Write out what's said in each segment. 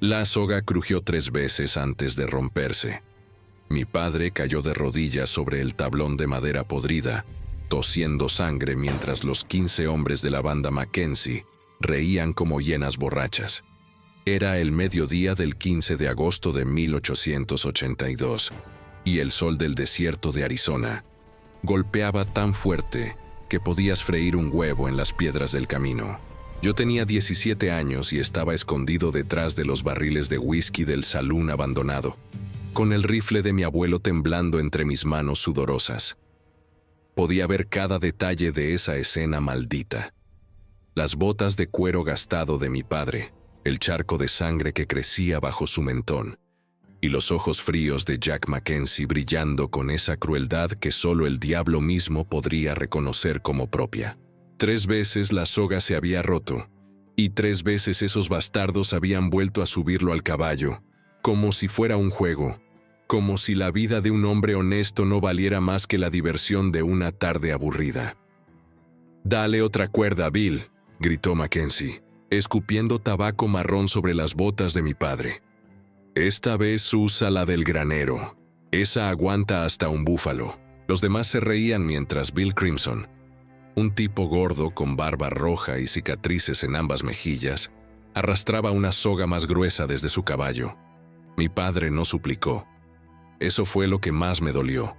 La soga crujió 3 veces antes de romperse. Mi padre cayó de rodillas sobre el tablón de madera podrida, tosiendo sangre mientras los 15 hombres de la banda Mackenzie reían como hienas borrachas. Era el mediodía del 15 de agosto de 1882, y el sol del desierto de Arizona golpeaba tan fuerte que podías freír un huevo en las piedras del camino. Yo tenía 17 años y estaba escondido detrás de los barriles de whisky del salón abandonado, con el rifle de mi abuelo temblando entre mis manos sudorosas. Podía ver cada detalle de esa escena maldita. Las botas de cuero gastado de mi padre, el charco de sangre que crecía bajo su mentón, y los ojos fríos de Jack Mackenzie brillando con esa crueldad que solo el diablo mismo podría reconocer como propia. 3 veces la soga se había roto, y 3 veces esos bastardos habían vuelto a subirlo al caballo, como si fuera un juego, como si la vida de un hombre honesto no valiera más que la diversión de una tarde aburrida. «Dale otra cuerda, Bill», gritó Mackenzie, escupiendo tabaco marrón sobre las botas de mi padre. «Esta vez usa la del granero. Esa aguanta hasta un búfalo». Los demás se reían mientras Bill Crimson, un tipo gordo con barba roja y cicatrices en ambas mejillas, arrastraba una soga más gruesa desde su caballo. Mi padre no suplicó. Eso fue lo que más me dolió.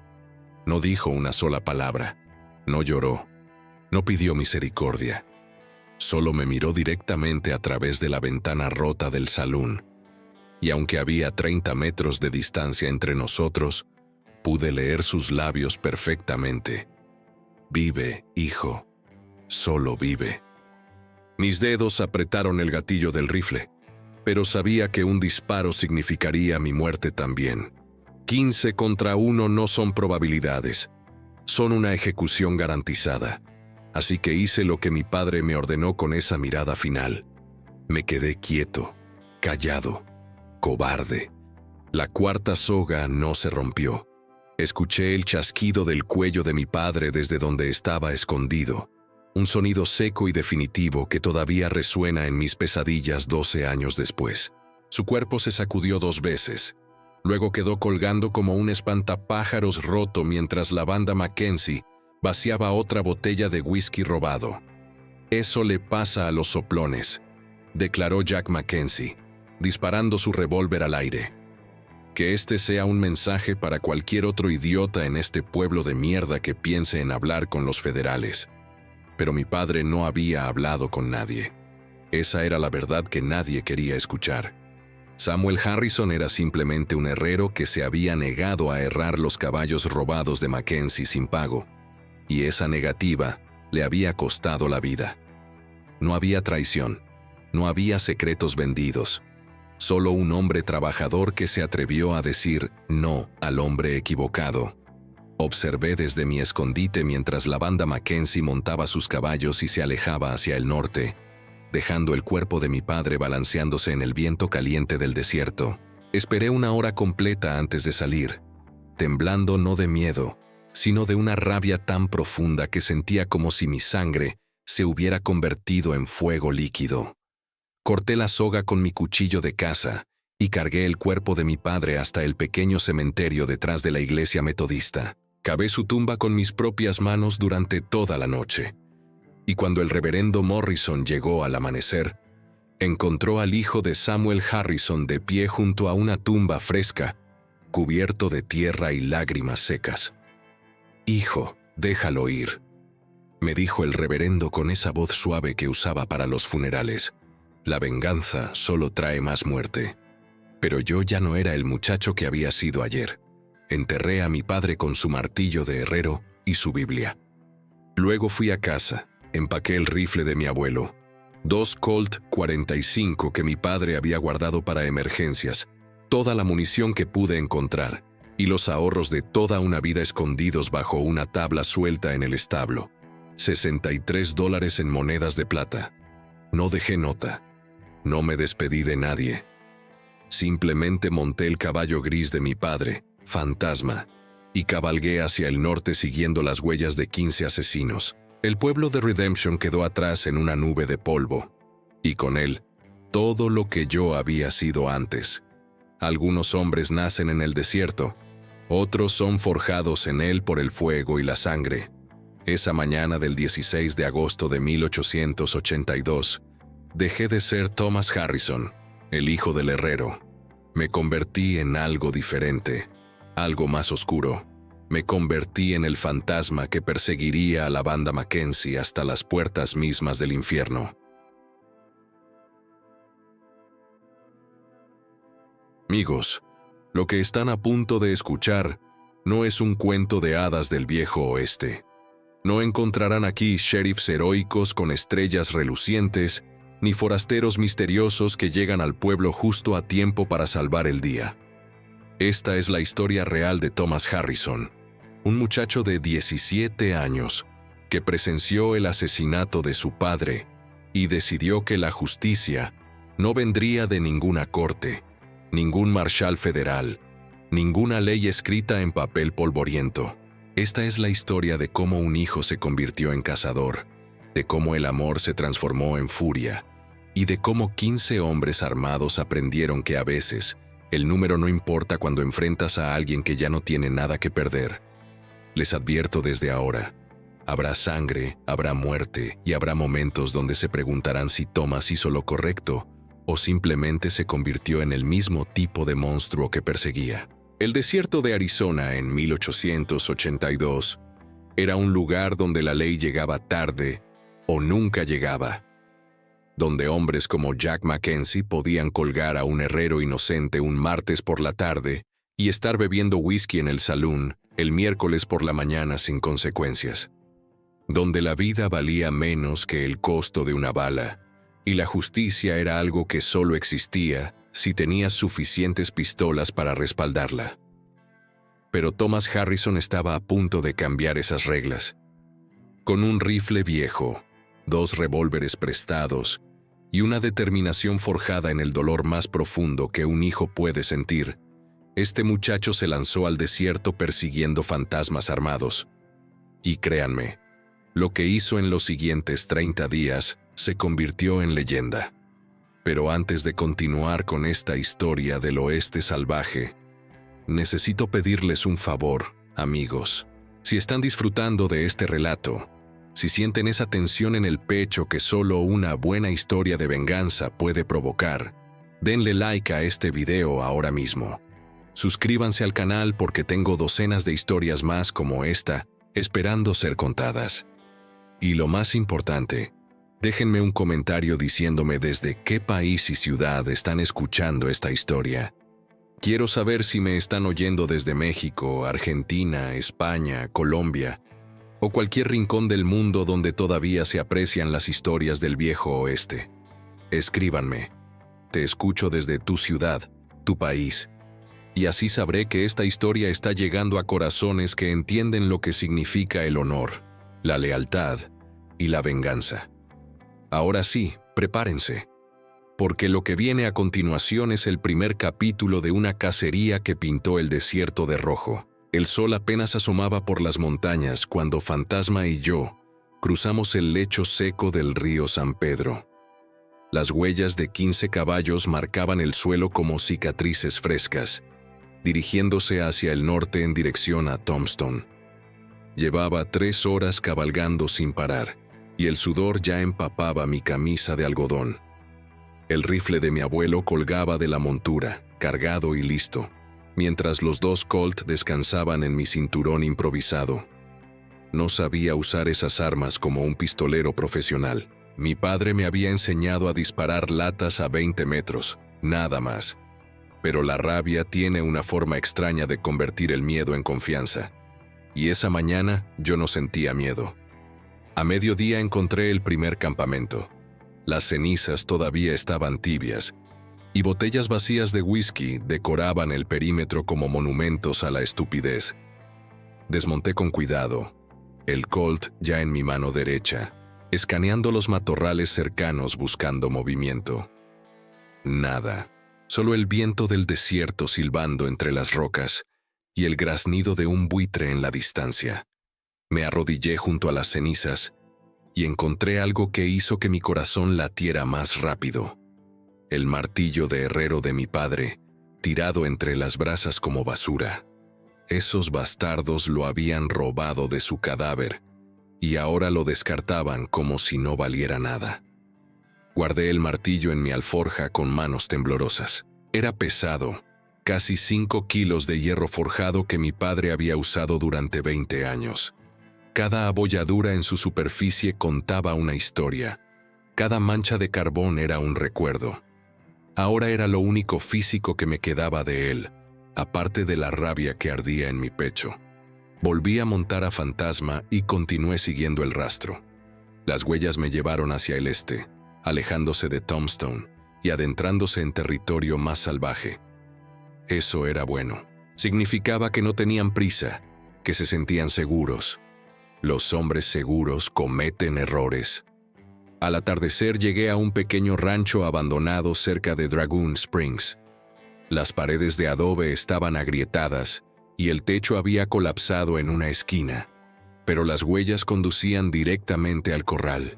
No dijo una sola palabra. No lloró. No pidió misericordia. Solo me miró directamente a través de la ventana rota del salón. Y aunque había 30 metros de distancia entre nosotros, pude leer sus labios perfectamente. «Vive, hijo. Solo vive». Mis dedos apretaron el gatillo del rifle, pero sabía que un disparo significaría mi muerte también. 15 contra 1 no son probabilidades, son una ejecución garantizada. Así que hice lo que mi padre me ordenó con esa mirada final. Me quedé quieto, callado, cobarde. La cuarta soga no se rompió. Escuché el chasquido del cuello de mi padre desde donde estaba escondido, un sonido seco y definitivo que todavía resuena en mis pesadillas 12 años después. Su cuerpo se sacudió 2 veces. Luego quedó colgando como un espantapájaros roto mientras la banda Mackenzie vaciaba otra botella de whisky robado. «Eso le pasa a los soplones», declaró Jack Mackenzie, disparando su revólver al aire. «Que este sea un mensaje para cualquier otro idiota en este pueblo de mierda que piense en hablar con los federales». Pero mi padre no había hablado con nadie. Esa era la verdad que nadie quería escuchar. Samuel Harrison era simplemente un herrero que se había negado a herrar los caballos robados de Mackenzie sin pago, y esa negativa le había costado la vida. No había traición, no había secretos vendidos, solo un hombre trabajador que se atrevió a decir no al hombre equivocado. Observé desde mi escondite mientras la banda Mackenzie montaba sus caballos y se alejaba hacia el norte, dejando el cuerpo de mi padre balanceándose en el viento caliente del desierto. Esperé 1 hora completa antes de salir, temblando no de miedo, sino de una rabia tan profunda que sentía como si mi sangre se hubiera convertido en fuego líquido. Corté la soga con mi cuchillo de caza y cargué el cuerpo de mi padre hasta el pequeño cementerio detrás de la iglesia metodista. Cavé su tumba con mis propias manos durante toda la noche. Y cuando el reverendo Morrison llegó al amanecer, encontró al hijo de Samuel Harrison de pie junto a una tumba fresca, cubierto de tierra y lágrimas secas. «Hijo, déjalo ir», me dijo el reverendo con esa voz suave que usaba para los funerales. «La venganza solo trae más muerte». Pero yo ya no era el muchacho que había sido ayer. Enterré a mi padre con su martillo de herrero y su Biblia. Luego fui a casa, empaqué el rifle de mi abuelo, 2 Colt 45 que mi padre había guardado para emergencias, toda la munición que pude encontrar, y los ahorros de toda una vida escondidos bajo una tabla suelta en el establo. $63 en monedas de plata. No dejé nota. No me despedí de nadie. Simplemente monté el caballo gris de mi padre, Fantasma, y cabalgué hacia el norte siguiendo las huellas de 15 asesinos. El pueblo de Redemption quedó atrás en una nube de polvo, y con él, todo lo que yo había sido antes. Algunos hombres nacen en el desierto, otros son forjados en él por el fuego y la sangre. Esa mañana del 16 de agosto de 1882, dejé de ser Thomas Harrison, el hijo del herrero. Me convertí en algo diferente, algo más oscuro. Me convertí en el fantasma que perseguiría a la banda Mackenzie hasta las puertas mismas del infierno. Amigos, lo que están a punto de escuchar no es un cuento de hadas del viejo oeste. No encontrarán aquí sheriffs heroicos con estrellas relucientes, ni forasteros misteriosos que llegan al pueblo justo a tiempo para salvar el día. Esta es la historia real de Thomas Harrison, un muchacho de 17 años que presenció el asesinato de su padre y decidió que la justicia no vendría de ninguna corte, ningún marshal federal, ninguna ley escrita en papel polvoriento. Esta es la historia de cómo un hijo se convirtió en cazador, de cómo el amor se transformó en furia, y de cómo 15 hombres armados aprendieron que a veces el número no importa cuando enfrentas a alguien que ya no tiene nada que perder. Les advierto desde ahora, habrá sangre, habrá muerte y habrá momentos donde se preguntarán si Thomas hizo lo correcto o simplemente se convirtió en el mismo tipo de monstruo que perseguía. El desierto de Arizona en 1882 era un lugar donde la ley llegaba tarde o nunca llegaba, donde hombres como Jack Mackenzie podían colgar a un herrero inocente un martes por la tarde y estar bebiendo whisky en el salón el miércoles por la mañana sin consecuencias, donde la vida valía menos que el costo de una bala y la justicia era algo que solo existía si tenías suficientes pistolas para respaldarla. Pero Thomas Harrison estaba a punto de cambiar esas reglas. Con un rifle viejo, 2 revólveres prestados y una determinación forjada en el dolor más profundo que un hijo puede sentir, este muchacho se lanzó al desierto persiguiendo fantasmas armados. Y créanme, lo que hizo en los siguientes 30 días se convirtió en leyenda. Pero antes de continuar con esta historia del oeste salvaje, necesito pedirles un favor, amigos. Si están disfrutando de este relato, si sienten esa tensión en el pecho que solo una buena historia de venganza puede provocar, denle like a este video ahora mismo. Suscríbanse al canal porque tengo docenas de historias más como esta, esperando ser contadas. Y lo más importante, déjenme un comentario diciéndome desde qué país y ciudad están escuchando esta historia. Quiero saber si me están oyendo desde México, Argentina, España, Colombia, o cualquier rincón del mundo donde todavía se aprecian las historias del viejo oeste. Escríbanme. Te escucho desde tu ciudad, tu país. Y así sabré que esta historia está llegando a corazones que entienden lo que significa el honor, la lealtad y la venganza. Ahora sí, prepárense, porque lo que viene a continuación es el primer capítulo de una cacería que pintó el desierto de rojo. El sol apenas asomaba por las montañas cuando Fantasma y yo cruzamos el lecho seco del río San Pedro. Las huellas de 15 caballos marcaban el suelo como cicatrices frescas, dirigiéndose hacia el norte en dirección a Tombstone. Llevaba 3 horas cabalgando sin parar, y el sudor ya empapaba mi camisa de algodón. El rifle de mi abuelo colgaba de la montura, cargado y listo, mientras los 2 Colt descansaban en mi cinturón improvisado. No sabía usar esas armas como un pistolero profesional. Mi padre me había enseñado a disparar latas a 20 metros, nada más. Pero la rabia tiene una forma extraña de convertir el miedo en confianza. Y esa mañana yo no sentía miedo. A mediodía encontré el primer campamento. Las cenizas todavía estaban tibias, y botellas vacías de whisky decoraban el perímetro como monumentos a la estupidez. Desmonté con cuidado, el Colt ya en mi mano derecha, escaneando los matorrales cercanos buscando movimiento. Nada. Solo el viento del desierto silbando entre las rocas y el graznido de un buitre en la distancia. Me arrodillé junto a las cenizas y encontré algo que hizo que mi corazón latiera más rápido. el martillo de herrero de mi padre, tirado entre las brasas como basura. Esos bastardos lo habían robado de su cadáver y ahora lo descartaban como si no valiera nada. Guardé el martillo en mi alforja con manos temblorosas. Era pesado, casi 5 kilos de hierro forjado que mi padre había usado durante 20 años. Cada abolladura en su superficie contaba una historia. Cada mancha de carbón era un recuerdo. Ahora era lo único físico que me quedaba de él, aparte de la rabia que ardía en mi pecho. Volví a montar a Fantasma y continué siguiendo el rastro. Las huellas me llevaron hacia el este, alejándose de Tombstone y adentrándose en territorio más salvaje. Eso era bueno. Significaba que no tenían prisa, que se sentían seguros. Los hombres seguros cometen errores. Al atardecer llegué a un pequeño rancho abandonado cerca de Dragoon Springs. Las paredes de adobe estaban agrietadas y el techo había colapsado en una esquina, pero las huellas conducían directamente al corral.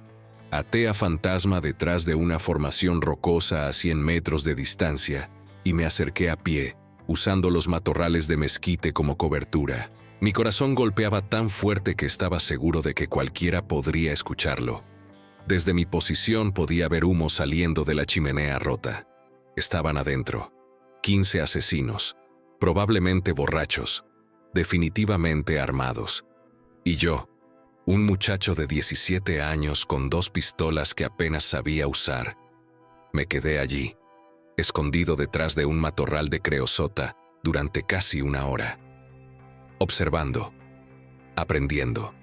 Até a Fantasma detrás de una formación rocosa a 100 metros de distancia y me acerqué a pie, usando los matorrales de mezquite como cobertura. Mi corazón golpeaba tan fuerte que estaba seguro de que cualquiera podría escucharlo. Desde mi posición podía ver humo saliendo de la chimenea rota. Estaban adentro. 15 asesinos, probablemente borrachos, definitivamente armados. Y yo, un muchacho de 17 años con 2 pistolas que apenas sabía usar. Me quedé allí, escondido detrás de un matorral de creosota durante casi 1 hora. Observando, aprendiendo.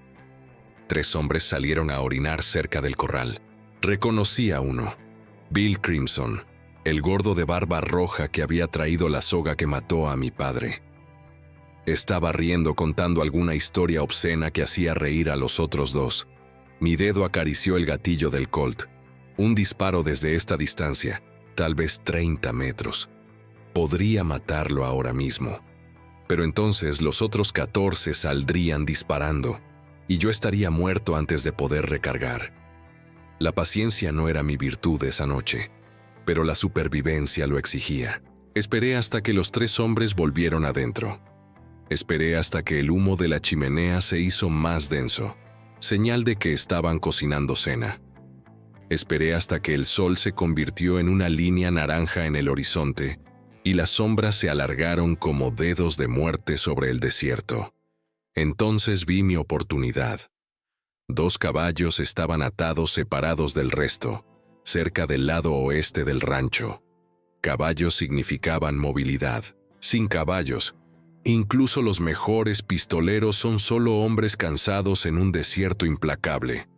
3 hombres salieron a orinar cerca del corral. Reconocí a uno, Bill Crimson, el gordo de barba roja que había traído la soga que mató a mi padre. Estaba riendo contando alguna historia obscena que hacía reír a los otros 2. Mi dedo acarició el gatillo del Colt. Un disparo desde esta distancia, tal vez 30 metros. Podría matarlo ahora mismo. Pero entonces los otros 14 saldrían disparando, y yo estaría muerto antes de poder recargar. La paciencia no era mi virtud esa noche, pero la supervivencia lo exigía. Esperé hasta que los 3 hombres volvieron adentro. Esperé hasta que el humo de la chimenea se hizo más denso, señal de que estaban cocinando cena. Esperé hasta que el sol se convirtió en una línea naranja en el horizonte y las sombras se alargaron como dedos de muerte sobre el desierto. Entonces vi mi oportunidad. 2 caballos estaban atados separados del resto, cerca del lado oeste del rancho. Caballos significaban movilidad. Sin caballos, incluso los mejores pistoleros son solo hombres cansados en un desierto implacable.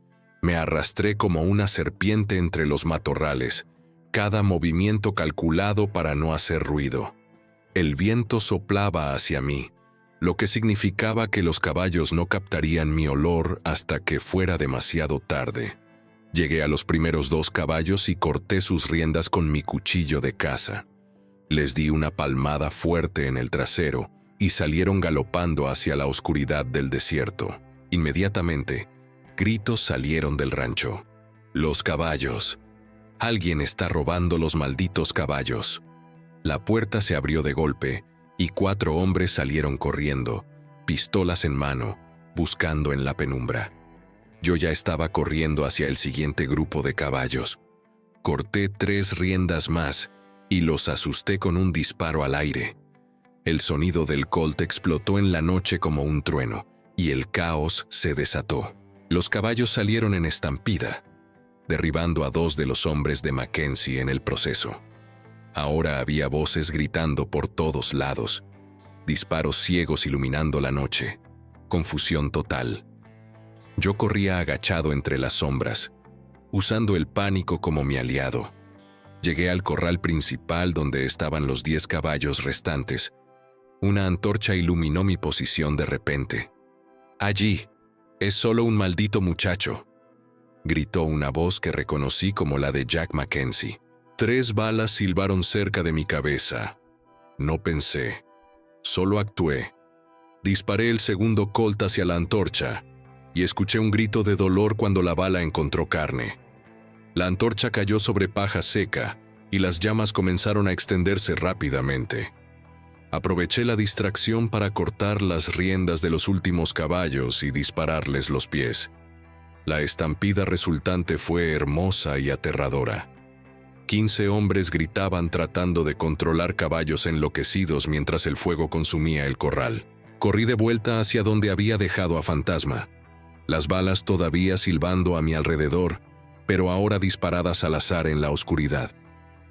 Me arrastré como una serpiente entre los matorrales, cada movimiento calculado para no hacer ruido. El viento soplaba hacia mí, lo que significaba que los caballos no captarían mi olor hasta que fuera demasiado tarde. Llegué a los primeros 2 caballos y corté sus riendas con mi cuchillo de caza. Les di una palmada fuerte en el trasero y salieron galopando hacia la oscuridad del desierto. Inmediatamente, gritos salieron del rancho. Los caballos. Alguien está robando los malditos caballos. La puerta se abrió de golpe y 4 hombres salieron corriendo, pistolas en mano, buscando en la penumbra. Yo ya estaba corriendo hacia el siguiente grupo de caballos. Corté 3 riendas más y los asusté con un disparo al aire. El sonido del Colt explotó en la noche como un trueno, y el caos se desató. Los caballos salieron en estampida, derribando a 2 de los hombres de Mackenzie en el proceso. Ahora había voces gritando por todos lados, disparos ciegos iluminando la noche, confusión total. Yo corría agachado entre las sombras, usando el pánico como mi aliado. Llegué al corral principal donde estaban los 10 caballos restantes. Una antorcha iluminó mi posición de repente. «Allí, es solo un maldito muchacho», gritó una voz que reconocí como la de Jack Mackenzie. 3 balas silbaron cerca de mi cabeza. No pensé, solo actué. Disparé el segundo Colt hacia la antorcha y escuché un grito de dolor cuando la bala encontró carne. La antorcha cayó sobre paja seca y las llamas comenzaron a extenderse rápidamente. Aproveché la distracción para cortar las riendas de los últimos caballos y dispararles los pies. La estampida resultante fue hermosa y aterradora. 15 hombres gritaban tratando de controlar caballos enloquecidos mientras el fuego consumía el corral. Corrí de vuelta hacia donde había dejado a Fantasma, las balas todavía silbando a mi alrededor, pero ahora disparadas al azar en la oscuridad.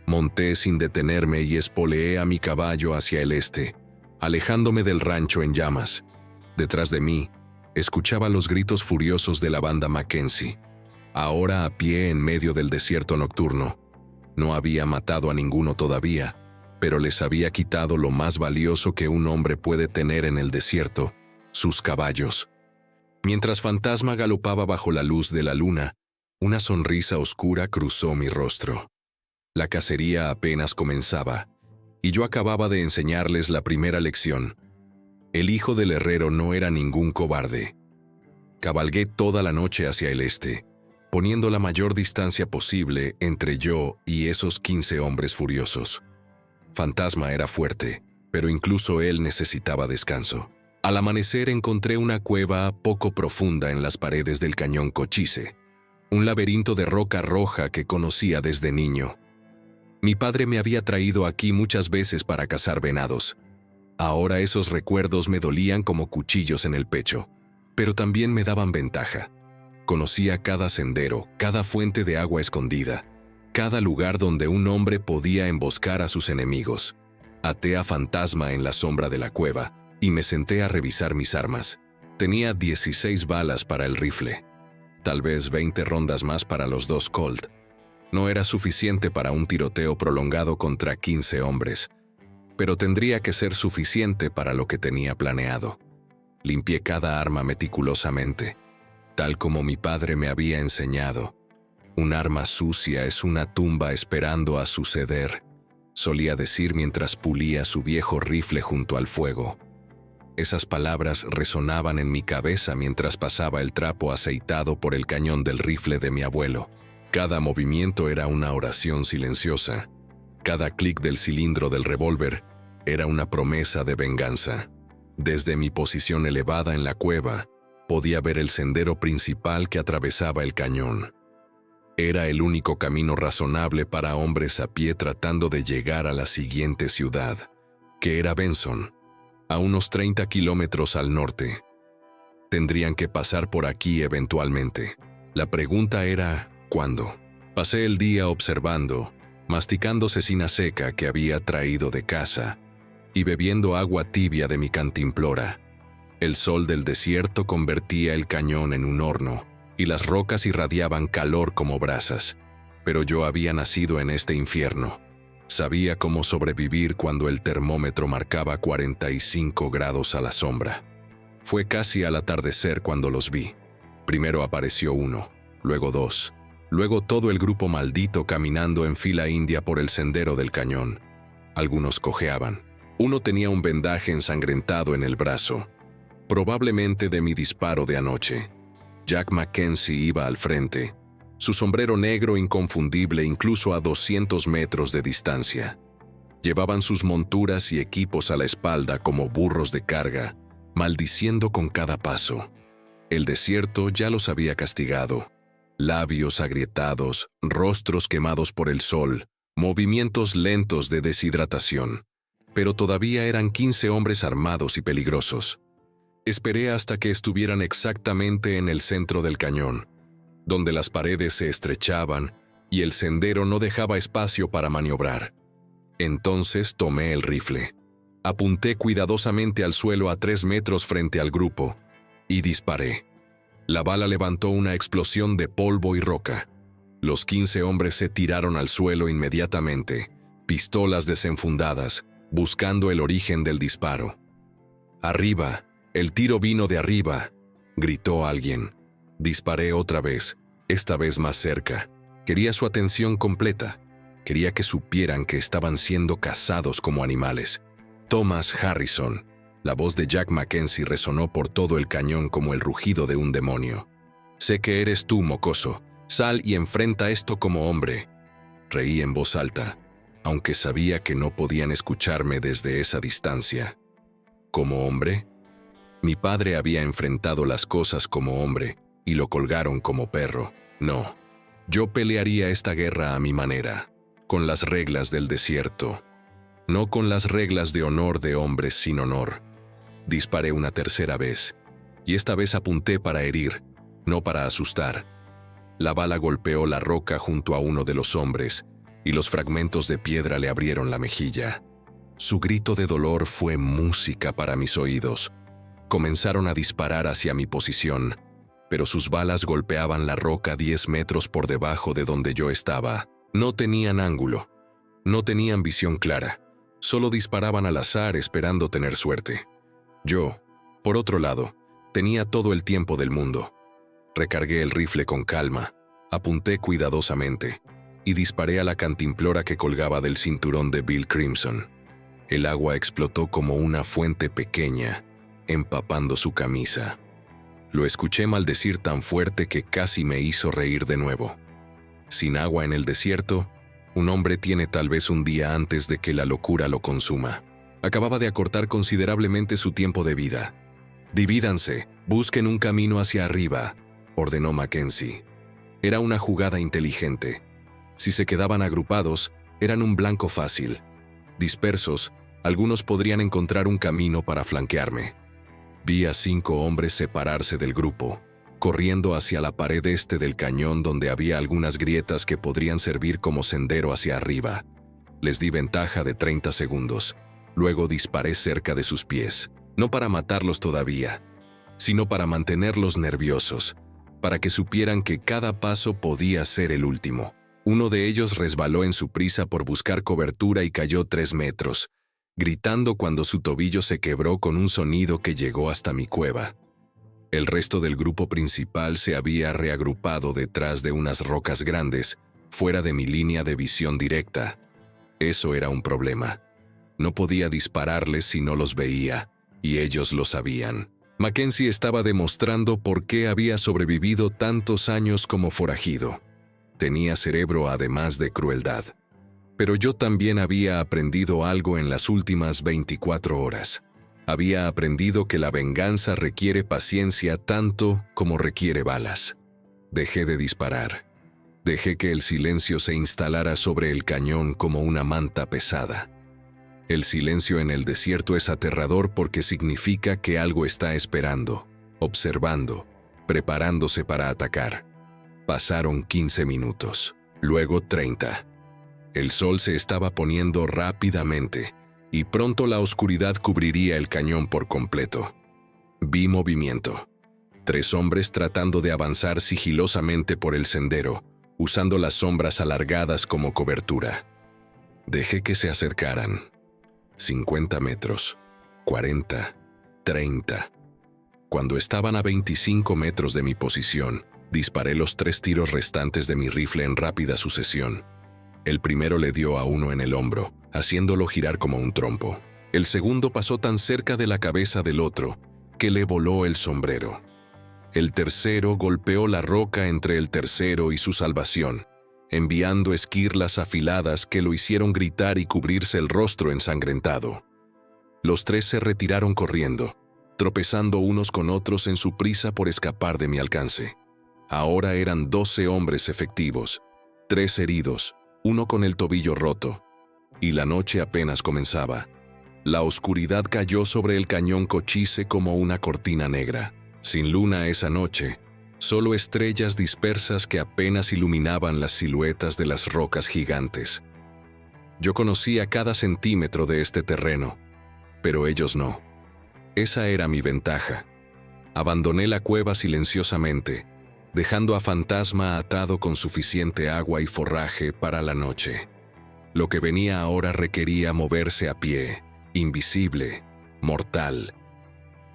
Monté sin detenerme y espoleé a mi caballo hacia el este, alejándome del rancho en llamas. Detrás de mí, escuchaba los gritos furiosos de la banda Mackenzie, ahora a pie en medio del desierto nocturno. No había matado a ninguno todavía, pero les había quitado lo más valioso que un hombre puede tener en el desierto, sus caballos. Mientras Fantasma galopaba bajo la luz de la luna, una sonrisa oscura cruzó mi rostro. La cacería apenas comenzaba, y yo acababa de enseñarles la primera lección. El hijo del herrero no era ningún cobarde. Cabalgué toda la noche hacia el este, poniendo la mayor distancia posible entre yo y esos 15 hombres furiosos. Fantasma era fuerte, pero incluso él necesitaba descanso. Al amanecer encontré una cueva poco profunda en las paredes del cañón Cochise, un laberinto de roca roja que conocía desde niño. Mi padre me había traído aquí muchas veces para cazar venados. Ahora esos recuerdos me dolían como cuchillos en el pecho, pero también me daban ventaja. Conocía cada sendero, cada fuente de agua escondida, cada lugar donde un hombre podía emboscar a sus enemigos. Até a Fantasma en la sombra de la cueva y me senté a revisar mis armas. Tenía 16 balas para el rifle, tal vez 20 rondas más para los 2 Colt. No era suficiente para un tiroteo prolongado contra 15 hombres, pero tendría que ser suficiente para lo que tenía planeado. Limpié cada arma meticulosamente, tal como mi padre me había enseñado. Un arma sucia es una tumba esperando a suceder, solía decir mientras pulía su viejo rifle junto al fuego. Esas palabras resonaban en mi cabeza mientras pasaba el trapo aceitado por el cañón del rifle de mi abuelo. Cada movimiento era una oración silenciosa. Cada clic del cilindro del revólver era una promesa de venganza. Desde mi posición elevada en la cueva, podía ver el sendero principal que atravesaba el cañón. Era el único camino razonable para hombres a pie tratando de llegar a la siguiente ciudad, que era Benson, a unos 30 kilómetros al norte. Tendrían que pasar por aquí eventualmente. La pregunta era, ¿cuándo? Pasé el día observando, masticando cecina seca que había traído de casa y bebiendo agua tibia de mi cantimplora. El sol del desierto convertía el cañón en un horno y las rocas irradiaban calor como brasas, pero yo había nacido en este infierno. Sabía cómo sobrevivir cuando el termómetro marcaba 45 grados a la sombra. Fue casi al atardecer cuando los vi. Primero apareció uno, luego 2. Luego todo el grupo maldito caminando en fila india por el sendero del cañón. Algunos cojeaban. Uno tenía un vendaje ensangrentado en el brazo, probablemente de mi disparo de anoche. Jack Mackenzie iba al frente, su sombrero negro inconfundible incluso a 200 metros de distancia. Llevaban sus monturas y equipos a la espalda como burros de carga, maldiciendo con cada paso. El desierto ya los había castigado. Labios agrietados, rostros quemados por el sol, movimientos lentos de deshidratación. Pero todavía eran 15 hombres armados y peligrosos. Esperé hasta que estuvieran exactamente en el centro del cañón, donde las paredes se estrechaban y el sendero no dejaba espacio para maniobrar. Entonces tomé el rifle. Apunté cuidadosamente al suelo a 3 metros frente al grupo y disparé. La bala levantó una explosión de polvo y roca. Los 15 hombres se tiraron al suelo inmediatamente, pistolas desenfundadas, buscando el origen del disparo. «Arriba, el tiro vino de arriba», gritó alguien. Disparé otra vez, esta vez más cerca. Quería su atención completa. Quería que supieran que estaban siendo cazados como animales. Thomas Harrison. La voz de Jack Mackenzie resonó por todo el cañón como el rugido de un demonio. «Sé que eres tú, mocoso. Sal y enfrenta esto como hombre». Reí en voz alta. aunque sabía que no podían escucharme desde esa distancia. ¿Como hombre? Mi padre había enfrentado las cosas como hombre y lo colgaron como perro. No, yo pelearía esta guerra a mi manera, con las reglas del desierto, no con las reglas de honor de hombres sin honor. Disparé una tercera vez, y esta vez apunté para herir, no para asustar. La bala golpeó la roca junto a uno de los hombres, y los fragmentos de piedra le abrieron la mejilla. Su grito de dolor fue música para mis oídos. Comenzaron a disparar hacia mi posición, pero sus balas golpeaban la roca 10 metros por debajo de donde yo estaba. No tenían ángulo, no tenían visión clara, solo disparaban al azar esperando tener suerte. Yo, por otro lado, tenía todo el tiempo del mundo. Recargué el rifle con calma, apunté cuidadosamente y disparé a la cantimplora que colgaba del cinturón de Bill Crimson. El agua explotó como una fuente pequeña, empapando su camisa. Lo escuché maldecir tan fuerte que casi me hizo reír de nuevo. Sin agua en el desierto, un hombre tiene tal vez un día antes de que la locura lo consuma. Acababa de acortar considerablemente su tiempo de vida. «Divídanse, busquen un camino hacia arriba», ordenó Mackenzie. Era una jugada inteligente. Si se quedaban agrupados, eran un blanco fácil. Dispersos, algunos podrían encontrar un camino para flanquearme. Vi a 5 hombres separarse del grupo, corriendo hacia la pared este del cañón donde había algunas grietas que podrían servir como sendero hacia arriba. Les di ventaja de 30 segundos. Luego disparé cerca de sus pies, no para matarlos todavía, sino para mantenerlos nerviosos, para que supieran que cada paso podía ser el último. Uno de ellos resbaló en su prisa por buscar cobertura y cayó 3 metros, gritando cuando su tobillo se quebró con un sonido que llegó hasta mi cueva. El resto del grupo principal se había reagrupado detrás de unas rocas grandes, fuera de mi línea de visión directa. Eso era un problema. No podía dispararles si no los veía, y ellos lo sabían. Mackenzie estaba demostrando por qué había sobrevivido tantos años como forajido. Tenía cerebro además de crueldad. Pero yo también había aprendido algo en las últimas 24 horas. Había aprendido que la venganza requiere paciencia tanto como requiere balas. Dejé de disparar. Dejé que el silencio se instalara sobre el cañón como una manta pesada. El silencio en el desierto es aterrador porque significa que algo está esperando, observando, preparándose para atacar. Pasaron 15 minutos, luego 30. El sol se estaba poniendo rápidamente, y pronto la oscuridad cubriría el cañón por completo. Vi movimiento. 3 hombres tratando de avanzar sigilosamente por el sendero, usando las sombras alargadas como cobertura. Dejé que se acercaran. 50 metros, 40, 30. Cuando estaban a 25 metros de mi posición, disparé los 3 tiros restantes de mi rifle en rápida sucesión. El primero le dio a uno en el hombro, haciéndolo girar como un trompo. El segundo pasó tan cerca de la cabeza del otro que le voló el sombrero. El tercero golpeó la roca entre el tercero y su salvación, enviando esquirlas afiladas que lo hicieron gritar y cubrirse el rostro ensangrentado. Los 3 se retiraron corriendo, tropezando unos con otros en su prisa por escapar de mi alcance. Ahora eran 12 hombres efectivos, 3 heridos, uno con el tobillo roto, y la noche apenas comenzaba. La oscuridad cayó sobre el cañón Cochise como una cortina negra. Sin luna esa noche, solo estrellas dispersas que apenas iluminaban las siluetas de las rocas gigantes. Yo conocía cada centímetro de este terreno, pero ellos no. Esa era mi ventaja. Abandoné la cueva silenciosamente, dejando a Fantasma atado con suficiente agua y forraje para la noche. Lo que venía ahora requería moverse a pie, invisible, mortal.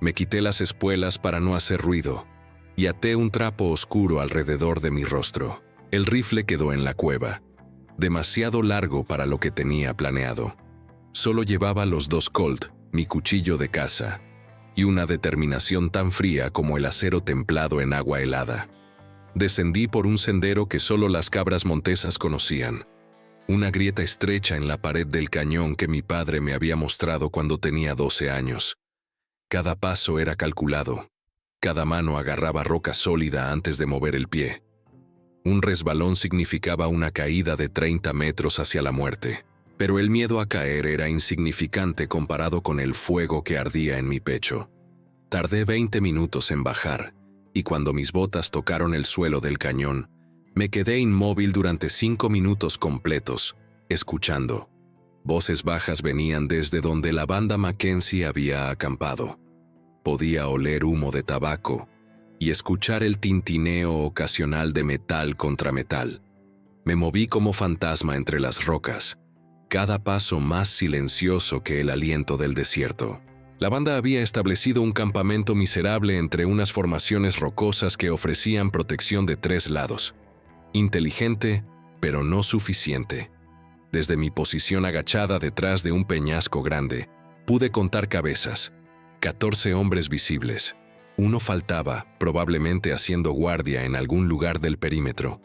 Me quité las espuelas para no hacer ruido y até un trapo oscuro alrededor de mi rostro. El rifle quedó en la cueva, demasiado largo para lo que tenía planeado. Solo llevaba los 2 Colt, mi cuchillo de caza, y una determinación tan fría como el acero templado en agua helada. Descendí por un sendero que solo las cabras montesas conocían. una grieta estrecha en la pared del cañón que mi padre me había mostrado cuando tenía 12 años. Cada paso era calculado. Cada mano agarraba roca sólida antes de mover el pie. Un resbalón significaba una caída de 30 metros hacia la muerte, pero el miedo a caer era insignificante comparado con el fuego que ardía en mi pecho. Tardé 20 minutos en bajar, y cuando mis botas tocaron el suelo del cañón, me quedé inmóvil durante 5 minutos completos, escuchando. Voces bajas venían desde donde la banda Mackenzie había acampado. Podía oler humo de tabaco y escuchar el tintineo ocasional de metal contra metal. Me moví como fantasma entre las rocas, cada paso más silencioso que el aliento del desierto. La banda había establecido un campamento miserable entre unas formaciones rocosas que ofrecían protección de 3 lados. Inteligente, pero no suficiente. Desde mi posición agachada detrás de un peñasco grande, pude contar cabezas. 14 hombres visibles. Uno faltaba, probablemente haciendo guardia en algún lugar del perímetro.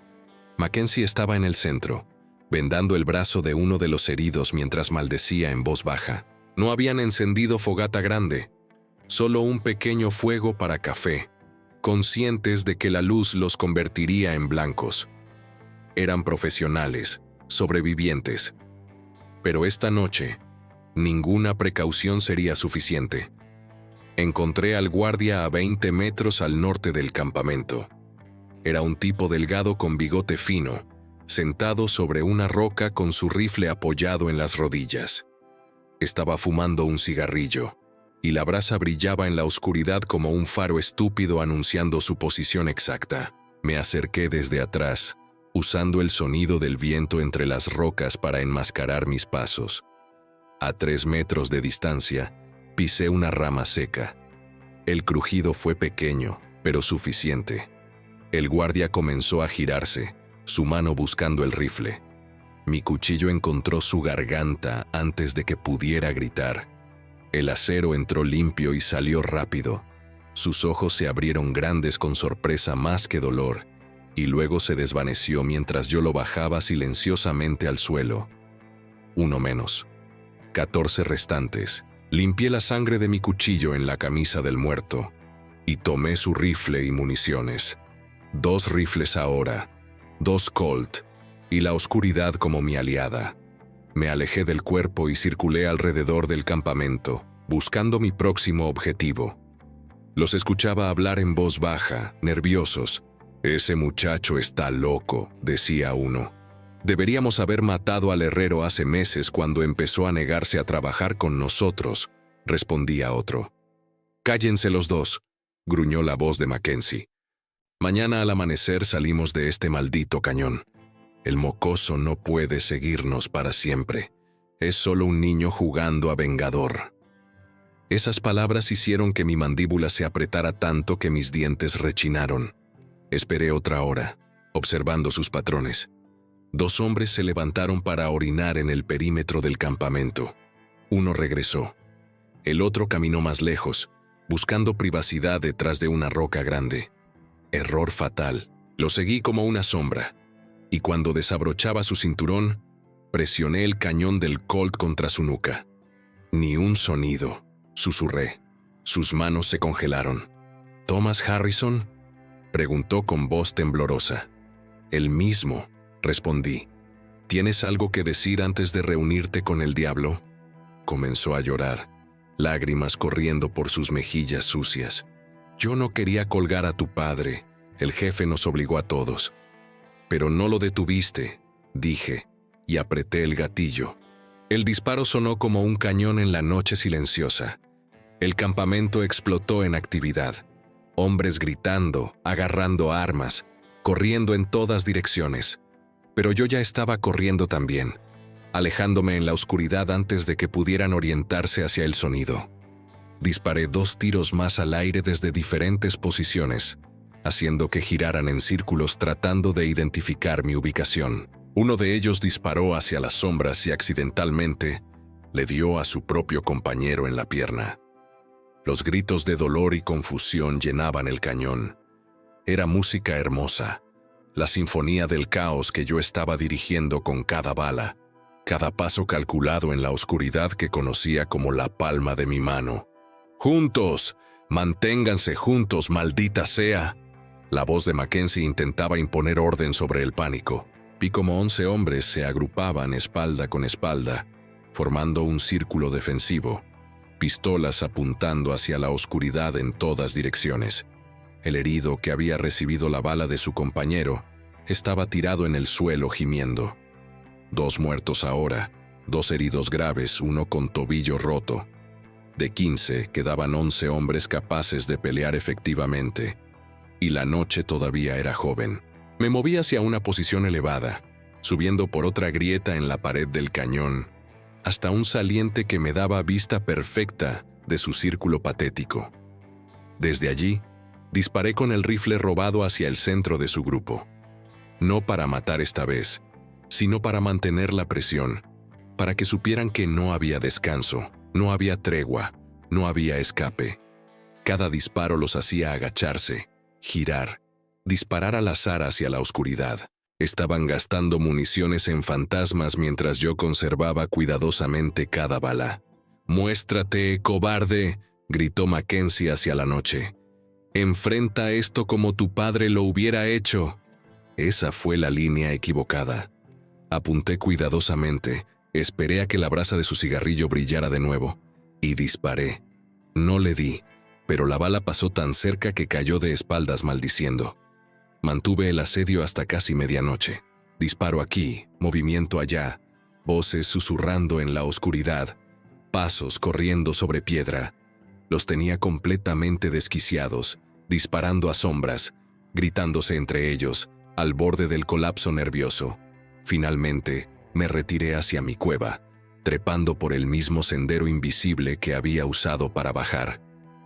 Mackenzie estaba en el centro, vendando el brazo de uno de los heridos mientras maldecía en voz baja. No habían encendido fogata grande, solo un pequeño fuego para café, conscientes de que la luz los convertiría en blancos. Eran profesionales, sobrevivientes. Pero esta noche, ninguna precaución sería suficiente. Encontré al guardia a 20 metros al norte del campamento. Era un tipo delgado con bigote fino, sentado sobre una roca con su rifle apoyado en las rodillas. Estaba fumando un cigarrillo, y la brasa brillaba en la oscuridad como un faro estúpido anunciando su posición exacta. Me acerqué desde atrás, usando el sonido del viento entre las rocas para enmascarar mis pasos. A 3 metros de distancia, pisé una rama seca. El crujido fue pequeño, pero suficiente. El guardia comenzó a girarse, su mano buscando el rifle. Mi cuchillo encontró su garganta antes de que pudiera gritar. El acero entró limpio y salió rápido. Sus ojos se abrieron grandes con sorpresa más que dolor, y luego se desvaneció mientras yo lo bajaba silenciosamente al suelo. Uno menos. 14 restantes. Limpié la sangre de mi cuchillo en la camisa del muerto, y tomé su rifle y municiones. 2 rifles ahora, 2 Colt, y la oscuridad como mi aliada. Me alejé del cuerpo y circulé alrededor del campamento, buscando mi próximo objetivo. Los escuchaba hablar en voz baja, nerviosos. «Ese muchacho está loco», decía uno. «Deberíamos haber matado al herrero hace meses cuando empezó a negarse a trabajar con nosotros», respondía otro. «Cállense los dos», gruñó la voz de Mackenzie. «Mañana al amanecer salimos de este maldito cañón. El mocoso no puede seguirnos para siempre. Es solo un niño jugando a vengador». Esas palabras hicieron que mi mandíbula se apretara tanto que mis dientes rechinaron. Esperé otra hora, observando sus patrones. 2 hombres se levantaron para orinar en el perímetro del campamento. Uno regresó. El otro caminó más lejos, buscando privacidad detrás de una roca grande. Error fatal. Lo seguí como una sombra. Y cuando desabrochaba su cinturón, presioné el cañón del Colt contra su nuca. Ni un sonido, susurré. Sus manos se congelaron. «¿Thomas Harrison?», preguntó con voz temblorosa. «El mismo», respondí. «¿Tienes algo que decir antes de reunirte con el diablo?». Comenzó a llorar, lágrimas corriendo por sus mejillas sucias. «Yo no quería colgar a tu padre, el jefe nos obligó a todos». «Pero no lo detuviste», dije, y apreté el gatillo. El disparo sonó como un cañón en la noche silenciosa. El campamento explotó en actividad. Hombres gritando, agarrando armas, corriendo en todas direcciones. Pero yo ya estaba corriendo también, alejándome en la oscuridad antes de que pudieran orientarse hacia el sonido. Disparé 2 tiros más al aire desde diferentes posiciones, haciendo que giraran en círculos tratando de identificar mi ubicación. Uno de ellos disparó hacia las sombras y accidentalmente le dio a su propio compañero en la pierna. Los gritos de dolor y confusión llenaban el cañón. Era música hermosa, la sinfonía del caos que yo estaba dirigiendo con cada bala, cada paso calculado en la oscuridad que conocía como la palma de mi mano. ¡Juntos! ¡Manténganse juntos, maldita sea! La voz de Mackenzie intentaba imponer orden sobre el pánico. Vi como 11 hombres se agrupaban espalda con espalda, formando un círculo defensivo, pistolas apuntando hacia la oscuridad en todas direcciones. El herido, que había recibido la bala de su compañero, estaba tirado en el suelo gimiendo. 2 muertos ahora, 2 heridos graves, uno con tobillo roto. De 15 quedaban 11 hombres capaces de pelear efectivamente, y la noche todavía era joven. Me moví hacia una posición elevada, subiendo por otra grieta en la pared del cañón, hasta un saliente que me daba vista perfecta de su círculo patético. Desde allí, disparé con el rifle robado hacia el centro de su grupo. No para matar esta vez, sino para mantener la presión, para que supieran que no había descanso, no había tregua, no había escape. Cada disparo los hacía agacharse, girar, disparar al azar hacia la oscuridad. Estaban gastando municiones en fantasmas mientras yo conservaba cuidadosamente cada bala. «¡Muéstrate, cobarde!», gritó Mackenzie hacia la noche. «Enfrenta esto como tu padre lo hubiera hecho». Esa fue la línea equivocada. Apunté cuidadosamente, esperé a que la brasa de su cigarrillo brillara de nuevo, y disparé. No le di, pero la bala pasó tan cerca que cayó de espaldas maldiciendo. Mantuve el asedio hasta casi medianoche. Disparo aquí, movimiento allá, voces susurrando en la oscuridad, pasos corriendo sobre piedra. Los tenía completamente desquiciados, disparando a sombras, gritándose entre ellos, al borde del colapso nervioso. Finalmente, me retiré hacia mi cueva, trepando por el mismo sendero invisible que había usado para bajar.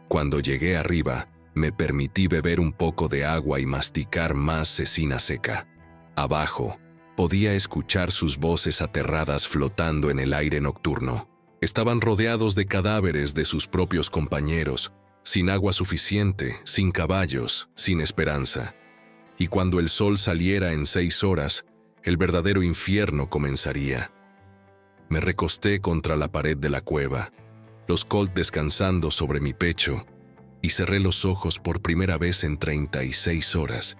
Cuando llegué arriba, me permití beber un poco de agua y masticar más cecina seca. Abajo, podía escuchar sus voces aterradas flotando en el aire nocturno. Estaban rodeados de cadáveres de sus propios compañeros, sin agua suficiente, sin caballos, sin esperanza. Y cuando el sol saliera en 6 horas, el verdadero infierno comenzaría. Me recosté contra la pared de la cueva, los Colt descansando sobre mi pecho, y cerré los ojos por primera vez en 36 horas.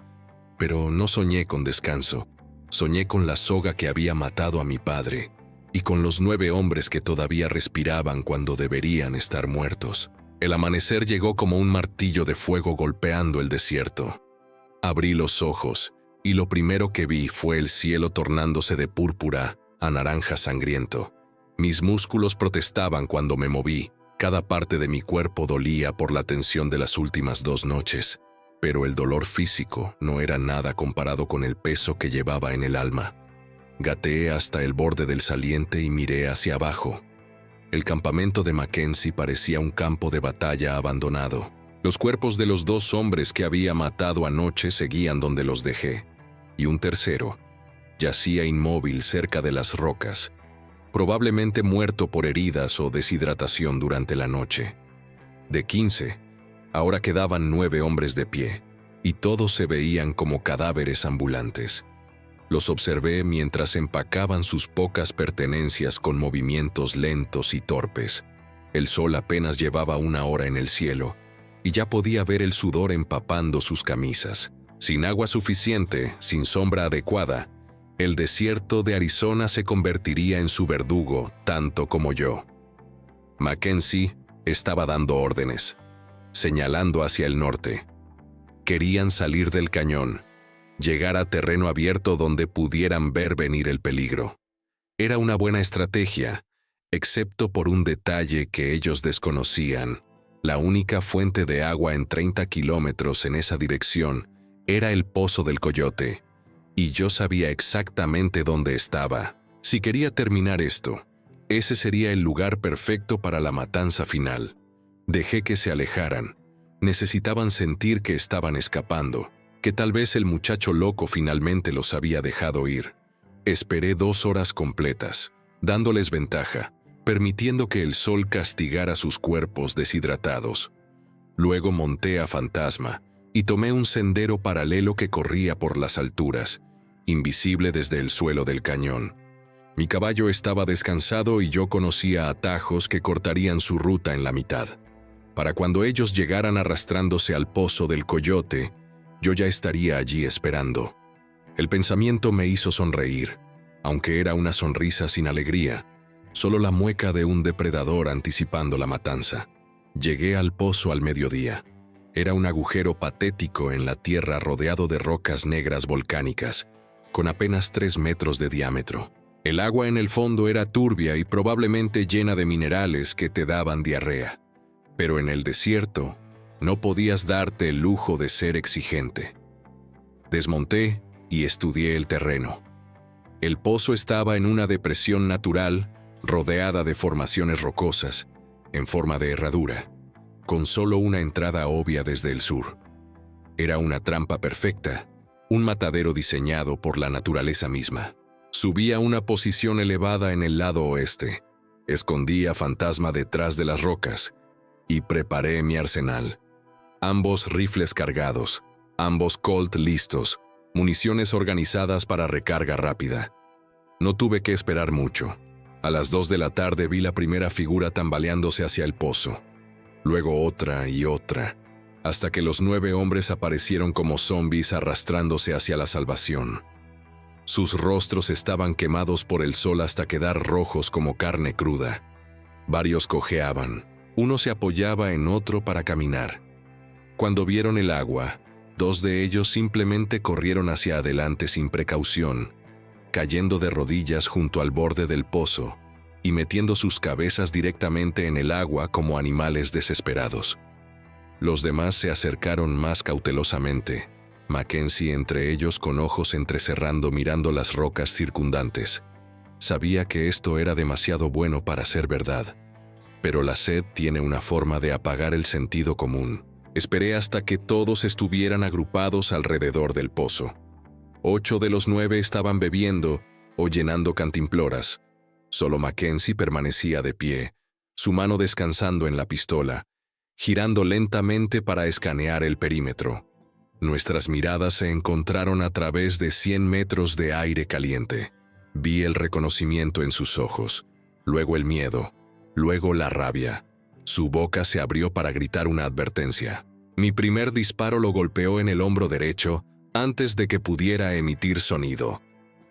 Pero no soñé con descanso, soñé con la soga que había matado a mi padre, y con los 9 hombres que todavía respiraban cuando deberían estar muertos. El amanecer llegó como un martillo de fuego golpeando el desierto. Abrí los ojos, y lo primero que vi fue el cielo tornándose de púrpura a naranja sangriento. Mis músculos protestaban cuando me moví, cada parte de mi cuerpo dolía por la tensión de las últimas 2 noches, pero el dolor físico no era nada comparado con el peso que llevaba en el alma. Gateé hasta el borde del saliente y miré hacia abajo. El campamento de Mackenzie parecía un campo de batalla abandonado. Los cuerpos de los 2 hombres que había matado anoche seguían donde los dejé, y un tercero yacía inmóvil cerca de las rocas, probablemente muerto por heridas o deshidratación durante la noche. De 15, ahora quedaban 9 hombres de pie, y todos se veían como cadáveres ambulantes. Los observé mientras empacaban sus pocas pertenencias con movimientos lentos y torpes. El sol apenas llevaba 1 hora en el cielo, y ya podía ver el sudor empapando sus camisas. Sin agua suficiente, sin sombra adecuada, el desierto de Arizona se convertiría en su verdugo tanto como yo. Mackenzie estaba dando órdenes, señalando hacia el norte. Querían salir del cañón, llegar a terreno abierto donde pudieran ver venir el peligro. Era una buena estrategia, excepto por un detalle que ellos desconocían. La única fuente de agua en 30 kilómetros en esa dirección era el Pozo del Coyote, y yo sabía exactamente dónde estaba. Si quería terminar esto, ese sería el lugar perfecto para la matanza final. Dejé que se alejaran. Necesitaban sentir que estaban escapando, que tal vez el muchacho loco finalmente los había dejado ir. Esperé 2 horas completas, dándoles ventaja, permitiendo que el sol castigara sus cuerpos deshidratados. Luego monté a Fantasma, y tomé un sendero paralelo que corría por las alturas, invisible desde el suelo del cañón. Mi caballo estaba descansado y yo conocía atajos que cortarían su ruta en la mitad. Para cuando ellos llegaran arrastrándose al pozo del coyote, yo ya estaría allí esperando. El pensamiento me hizo sonreír, aunque era una sonrisa sin alegría, solo la mueca de un depredador anticipando la matanza. Llegué al pozo al mediodía. Era un agujero patético en la tierra rodeado de rocas negras volcánicas, con apenas 3 metros de diámetro. El agua en el fondo era turbia y probablemente llena de minerales que te daban diarrea. Pero en el desierto, no podías darte el lujo de ser exigente. Desmonté y estudié el terreno. El pozo estaba en una depresión natural, rodeada de formaciones rocosas, en forma de herradura, con solo una entrada obvia desde el sur. Era una trampa perfecta, un matadero diseñado por la naturaleza misma. Subí a una posición elevada en el lado oeste, escondí a Fantasma detrás de las rocas y preparé mi arsenal. Ambos rifles cargados, ambos Colt listos, municiones organizadas para recarga rápida. No tuve que esperar mucho. A las 2 de la tarde vi la primera figura tambaleándose hacia el pozo. Luego otra y otra, hasta que los 9 hombres aparecieron como zombies arrastrándose hacia la salvación. Sus rostros estaban quemados por el sol hasta quedar rojos como carne cruda. Varios cojeaban, uno se apoyaba en otro para caminar. Cuando vieron el agua, 2 de ellos simplemente corrieron hacia adelante sin precaución, cayendo de rodillas junto al borde del pozo y metiendo sus cabezas directamente en el agua como animales desesperados. Los demás se acercaron más cautelosamente, Mackenzie entre ellos con ojos entrecerrando mirando las rocas circundantes. Sabía que esto era demasiado bueno para ser verdad, pero la sed tiene una forma de apagar el sentido común. Esperé hasta que todos estuvieran agrupados alrededor del pozo. 8 de los 9 estaban bebiendo o llenando cantimploras. Solo Mackenzie permanecía de pie, su mano descansando en la pistola, girando lentamente para escanear el perímetro. Nuestras miradas se encontraron a través de 100 metros de aire caliente. Vi el reconocimiento en sus ojos, luego el miedo, luego la rabia. Su boca se abrió para gritar una advertencia. Mi primer disparo lo golpeó en el hombro derecho antes de que pudiera emitir sonido,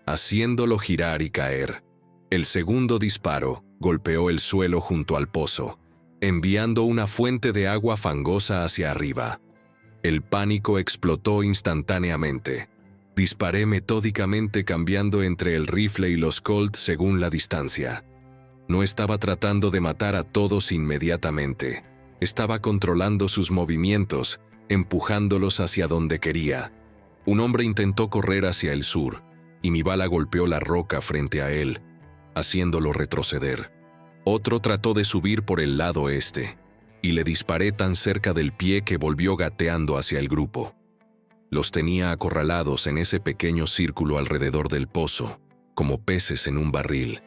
haciéndolo girar y caer. El segundo disparo golpeó el suelo junto al pozo, enviando una fuente de agua fangosa hacia arriba. El pánico explotó instantáneamente. Disparé metódicamente cambiando entre el rifle y los Colt según la distancia. No estaba tratando de matar a todos inmediatamente. Estaba controlando sus movimientos, empujándolos hacia donde quería. Un hombre intentó correr hacia el sur, y mi bala golpeó la roca frente a él, haciéndolo retroceder. Otro trató de subir por el lado este, y le disparé tan cerca del pie que volvió gateando hacia el grupo. Los tenía acorralados en ese pequeño círculo alrededor del pozo, como peces en un barril.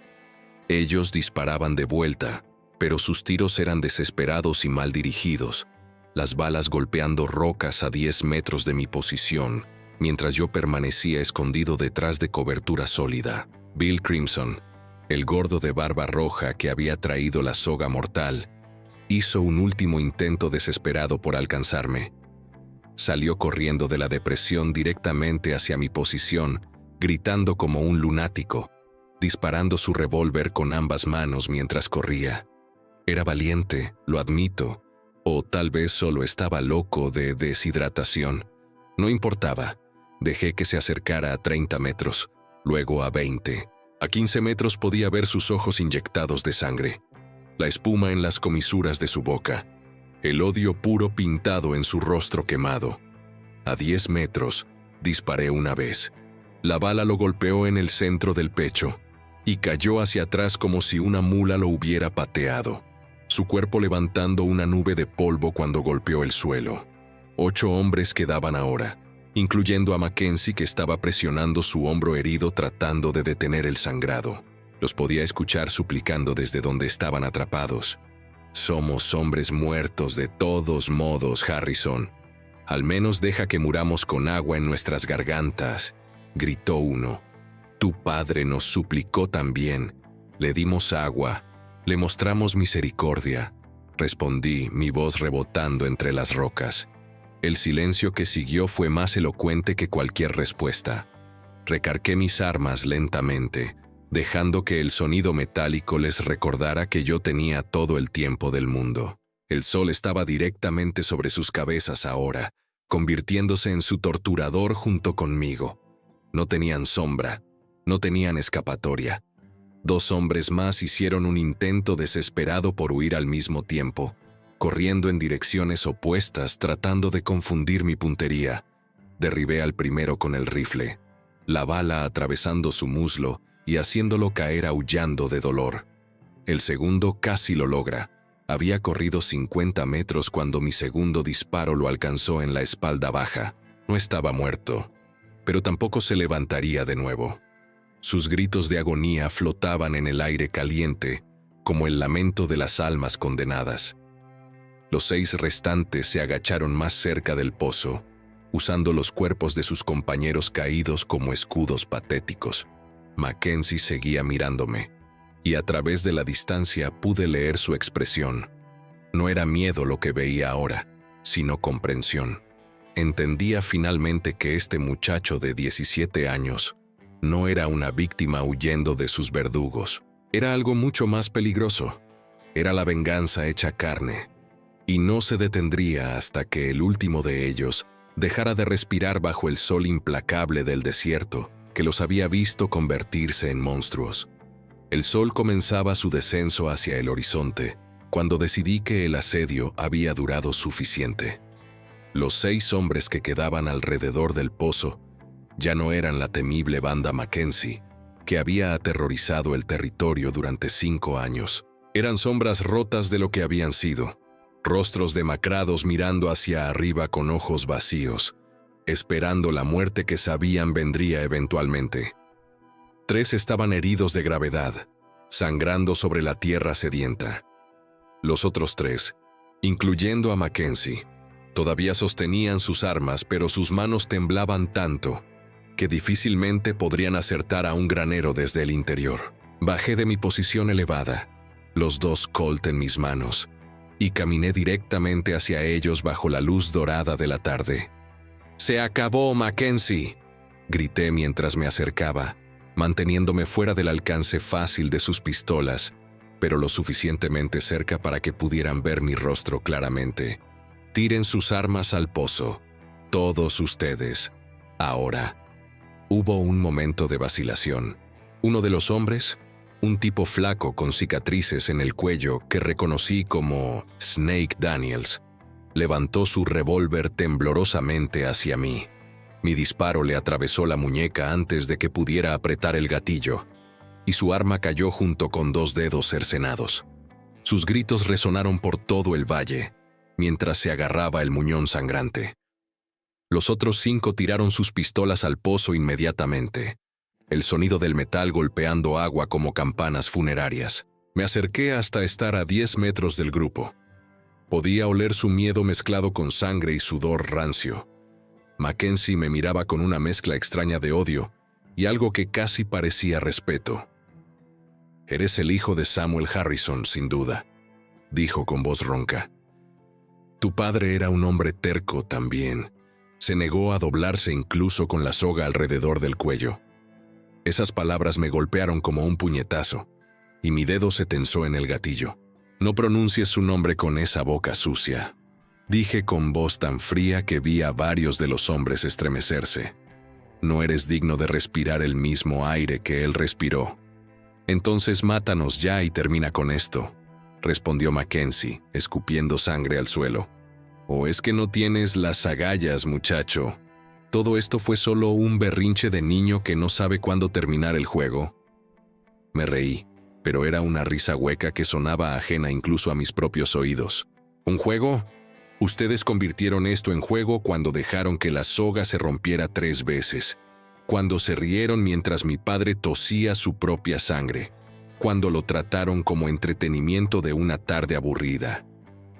Ellos disparaban de vuelta, pero sus tiros eran desesperados y mal dirigidos, las balas golpeando rocas a 10 metros de mi posición, mientras yo permanecía escondido detrás de cobertura sólida. Bill Crimson, el gordo de barba roja que había traído la soga mortal, hizo un último intento desesperado por alcanzarme. Salió corriendo de la depresión directamente hacia mi posición, gritando como un lunático, disparando su revólver con ambas manos mientras corría. Era valiente, lo admito, o tal vez solo estaba loco de deshidratación. No importaba. Dejé que se acercara a 30 metros, luego a 20. A 15 metros podía ver sus ojos inyectados de sangre, la espuma en las comisuras de su boca, el odio puro pintado en su rostro quemado. A 10 metros, disparé una vez. La bala lo golpeó en el centro del pecho y cayó hacia atrás como si una mula lo hubiera pateado, su cuerpo levantando una nube de polvo cuando golpeó el suelo. 8 hombres quedaban ahora, incluyendo a Mackenzie que estaba presionando su hombro herido tratando de detener el sangrado. Los podía escuchar suplicando desde donde estaban atrapados. «Somos hombres muertos de todos modos, Harrison. Al menos deja que muramos con agua en nuestras gargantas, gritó uno. Tu padre nos suplicó también. Le dimos agua, le mostramos misericordia, respondí, mi voz rebotando entre las rocas. El silencio que siguió fue más elocuente que cualquier respuesta. Recargué mis armas lentamente, dejando que el sonido metálico les recordara que yo tenía todo el tiempo del mundo. El sol estaba directamente sobre sus cabezas ahora, convirtiéndose en su torturador junto conmigo. No tenían sombra, no tenían escapatoria. 2 hombres más hicieron un intento desesperado por huir al mismo tiempo, corriendo en direcciones opuestas tratando de confundir mi puntería. Derribé al primero con el rifle, la bala atravesando su muslo y haciéndolo caer aullando de dolor. El segundo casi lo logra. Había corrido 50 metros cuando mi segundo disparo lo alcanzó en la espalda baja. No estaba muerto, pero tampoco se levantaría de nuevo. Sus gritos de agonía flotaban en el aire caliente, como el lamento de las almas condenadas. Los 6 restantes se agacharon más cerca del pozo, usando los cuerpos de sus compañeros caídos como escudos patéticos. Mackenzie seguía mirándome, y a través de la distancia pude leer su expresión. No era miedo lo que veía ahora, sino comprensión. Entendía finalmente que este muchacho de 17 años no era una víctima huyendo de sus verdugos. Era algo mucho más peligroso. Era la venganza hecha carne, y no se detendría hasta que el último de ellos dejara de respirar bajo el sol implacable del desierto que los había visto convertirse en monstruos. El sol comenzaba su descenso hacia el horizonte, cuando decidí que el asedio había durado suficiente. Los 6 hombres que quedaban alrededor del pozo ya no eran la temible banda Mackenzie, que había aterrorizado el territorio durante 5 años. Eran sombras rotas de lo que habían sido, rostros demacrados mirando hacia arriba con ojos vacíos, esperando la muerte que sabían vendría eventualmente. 3 estaban heridos de gravedad, sangrando sobre la tierra sedienta. Los otros 3, incluyendo a Mackenzie, todavía sostenían sus armas, pero sus manos temblaban tanto que difícilmente podrían acertar a un granero desde el interior. Bajé de mi posición elevada, los 2 Colt en mis manos, y caminé directamente hacia ellos bajo la luz dorada de la tarde. «¡Se acabó, Mackenzie!», grité mientras me acercaba, manteniéndome fuera del alcance fácil de sus pistolas, pero lo suficientemente cerca para que pudieran ver mi rostro claramente. «Tiren sus armas al pozo, todos ustedes, ahora». Hubo un momento de vacilación. Uno de los hombres, un tipo flaco con cicatrices en el cuello que reconocí como Snake Daniels, levantó su revólver temblorosamente hacia mí. Mi disparo le atravesó la muñeca antes de que pudiera apretar el gatillo, y su arma cayó junto con 2 dedos cercenados. Sus gritos resonaron por todo el valle, mientras se agarraba el muñón sangrante. Los otros 5 tiraron sus pistolas al pozo inmediatamente, el sonido del metal golpeando agua como campanas funerarias. Me acerqué hasta estar a 10 metros del grupo. Podía oler su miedo mezclado con sangre y sudor rancio. Mackenzie me miraba con una mezcla extraña de odio y algo que casi parecía respeto. «Eres el hijo de Samuel Harrison, sin duda», dijo con voz ronca. «Tu padre era un hombre terco también. Se negó a doblarse incluso con la soga alrededor del cuello». Esas palabras me golpearon como un puñetazo, y mi dedo se tensó en el gatillo. «No pronuncies su nombre con esa boca sucia», dije con voz tan fría que vi a varios de los hombres estremecerse. «No eres digno de respirar el mismo aire que él respiró». «Entonces mátanos ya y termina con esto», respondió Mackenzie, escupiendo sangre al suelo. «¿O es que no tienes las agallas, muchacho? ¿Todo esto fue solo un berrinche de niño que no sabe cuándo terminar el juego?» Me reí, pero era una risa hueca que sonaba ajena incluso a mis propios oídos. «¿Un juego? Ustedes convirtieron esto en juego cuando dejaron que la soga se rompiera 3 veces, cuando se rieron mientras mi padre tosía su propia sangre, cuando lo trataron como entretenimiento de una tarde aburrida».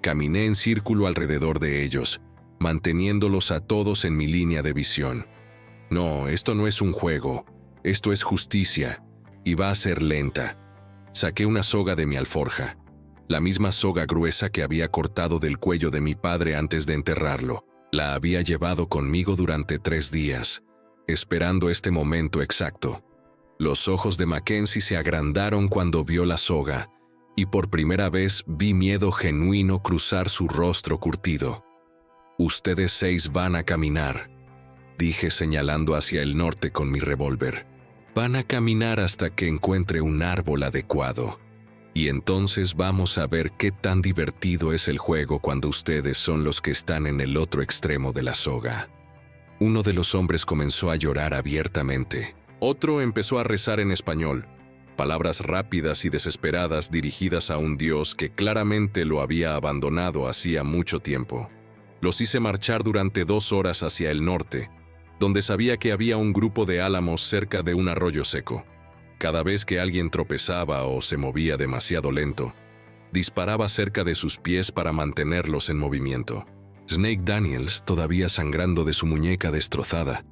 Caminé en círculo alrededor de ellos, manteniéndolos a todos en mi línea de visión. No, esto no es un juego, esto es justicia, y va a ser lenta. Saqué una soga de mi alforja, la misma soga gruesa que había cortado del cuello de mi padre antes de enterrarlo. La había llevado conmigo durante 3 días, esperando este momento exacto. Los ojos de Mackenzie se agrandaron cuando vio la soga, y por primera vez vi miedo genuino cruzar su rostro curtido. «Ustedes 6 van a caminar», dije señalando hacia el norte con mi revólver. «Van a caminar hasta que encuentre un árbol adecuado. Y entonces vamos a ver qué tan divertido es el juego cuando ustedes son los que están en el otro extremo de la soga». Uno de los hombres comenzó a llorar abiertamente. Otro empezó a rezar en español, palabras rápidas y desesperadas dirigidas a un Dios que claramente lo había abandonado hacía mucho tiempo. Los hice marchar durante 2 horas hacia el norte, donde sabía que había un grupo de álamos cerca de un arroyo seco. Cada vez que alguien tropezaba o se movía demasiado lento, disparaba cerca de sus pies para mantenerlos en movimiento. Snake Daniels, todavía sangrando de su muñeca destrozada,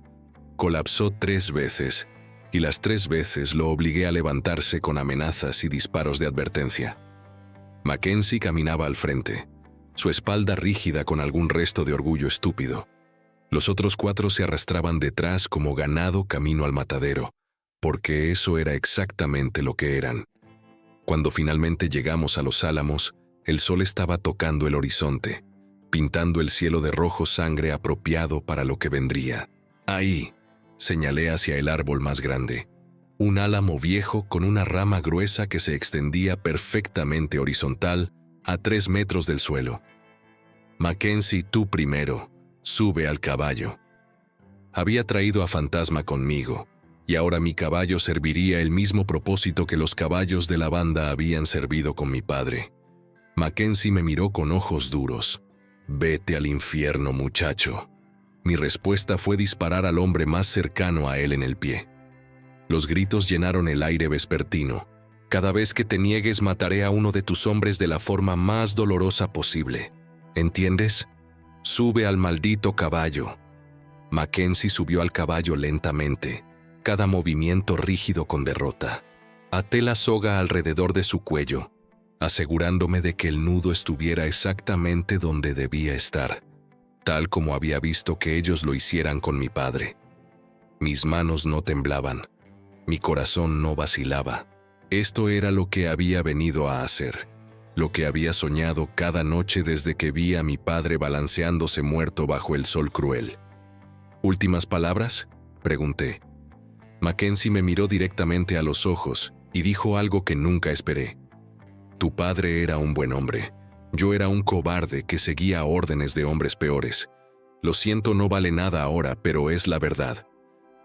colapsó 3 veces, y las 3 veces lo obligué a levantarse con amenazas y disparos de advertencia. Mackenzie caminaba al frente, su espalda rígida con algún resto de orgullo estúpido. Los otros 4 se arrastraban detrás como ganado camino al matadero, porque eso era exactamente lo que eran. Cuando finalmente llegamos a los álamos, el sol estaba tocando el horizonte, pintando el cielo de rojo sangre apropiado para lo que vendría. Ahí, señalé hacia el árbol más grande, un álamo viejo con una rama gruesa que se extendía perfectamente horizontal a 3 metros del suelo. «Mackenzie, tú primero, sube al caballo». Había traído a Fantasma conmigo, y ahora mi caballo serviría el mismo propósito que los caballos de la banda habían servido con mi padre. Mackenzie me miró con ojos duros. «Vete al infierno, muchacho». Mi respuesta fue disparar al hombre más cercano a él en el pie. Los gritos llenaron el aire vespertino. «Cada vez que te niegues mataré a uno de tus hombres de la forma más dolorosa posible. ¿Entiendes? Sube al maldito caballo». Mackenzie subió al caballo lentamente, cada movimiento rígido con derrota. Até la soga alrededor de su cuello, asegurándome de que el nudo estuviera exactamente donde debía estar, tal como había visto que ellos lo hicieran con mi padre. Mis manos no temblaban, mi corazón no vacilaba. Esto era lo que había venido a hacer, lo que había soñado cada noche desde que vi a mi padre balanceándose muerto bajo el sol cruel. «¿Últimas palabras?», pregunté. Mackenzie me miró directamente a los ojos y dijo algo que nunca esperé. «Tu padre era un buen hombre. Yo era un cobarde que seguía órdenes de hombres peores. Lo siento, no vale nada ahora, pero es la verdad».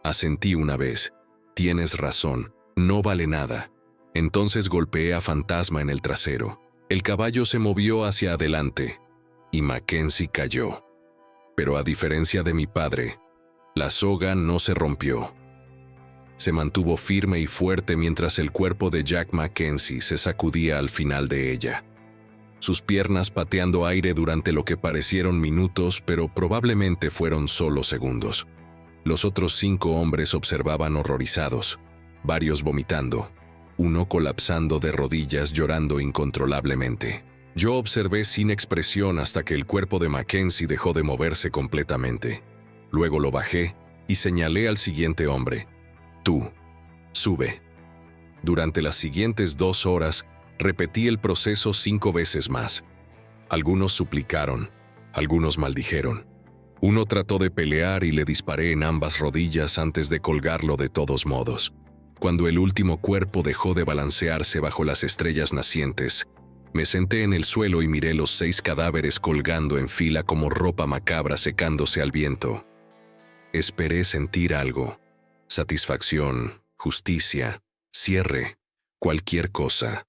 Asentí una vez. «Tienes razón, no vale nada». Entonces golpeé a Fantasma en el trasero. El caballo se movió hacia adelante y Mackenzie cayó. Pero a diferencia de mi padre, la soga no se rompió. Se mantuvo firme y fuerte mientras el cuerpo de Jack Mackenzie se sacudía al final de ella, sus piernas pateando aire durante lo que parecieron minutos, pero probablemente fueron solo segundos. Los otros 5 hombres observaban horrorizados, varios vomitando, uno colapsando de rodillas llorando incontrolablemente. Yo observé sin expresión hasta que el cuerpo de Mackenzie dejó de moverse completamente. Luego lo bajé y señalé al siguiente hombre. «Tú, sube». Durante las siguientes 2 horas, repetí el proceso 5 veces más. Algunos suplicaron, algunos maldijeron. Uno trató de pelear y le disparé en ambas rodillas antes de colgarlo de todos modos. Cuando el último cuerpo dejó de balancearse bajo las estrellas nacientes, me senté en el suelo y miré los 6 cadáveres colgando en fila como ropa macabra secándose al viento. Esperé sentir algo: satisfacción, justicia, cierre, cualquier cosa.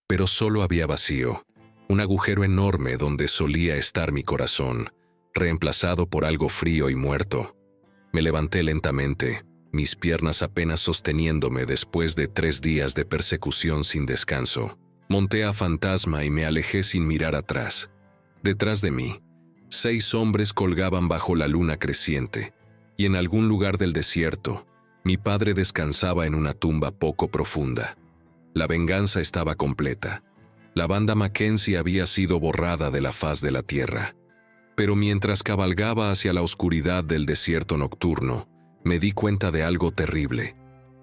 Pero solo había vacío, un agujero enorme donde solía estar mi corazón, reemplazado por algo frío y muerto. Me levanté lentamente, mis piernas apenas sosteniéndome después de 3 días de persecución sin descanso. Monté a Fantasma y me alejé sin mirar atrás. Detrás de mí, 6 hombres colgaban bajo la luna creciente, y en algún lugar del desierto, mi padre descansaba en una tumba poco profunda. La venganza estaba completa. La banda Mackenzie había sido borrada de la faz de la tierra. Pero mientras cabalgaba hacia la oscuridad del desierto nocturno, me di cuenta de algo terrible.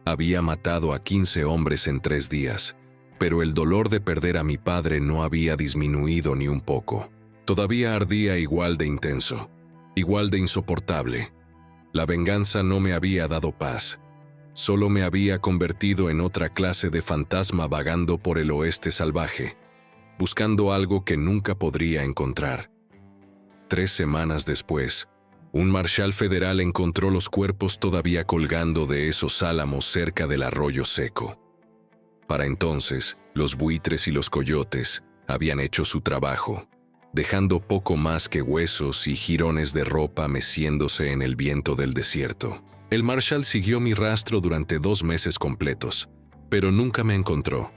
Había matado a 15 hombres en 3 días, pero el dolor de perder a mi padre no había disminuido ni un poco. Todavía ardía igual de intenso, igual de insoportable. La venganza no me había dado paz. Solo me había convertido en otra clase de fantasma vagando por el oeste salvaje, buscando algo que nunca podría encontrar. 3 semanas después, un marshal federal encontró los cuerpos todavía colgando de esos álamos cerca del arroyo seco. Para entonces, los buitres y los coyotes habían hecho su trabajo, dejando poco más que huesos y jirones de ropa meciéndose en el viento del desierto. El marshal siguió mi rastro durante 2 meses completos, pero nunca me encontró.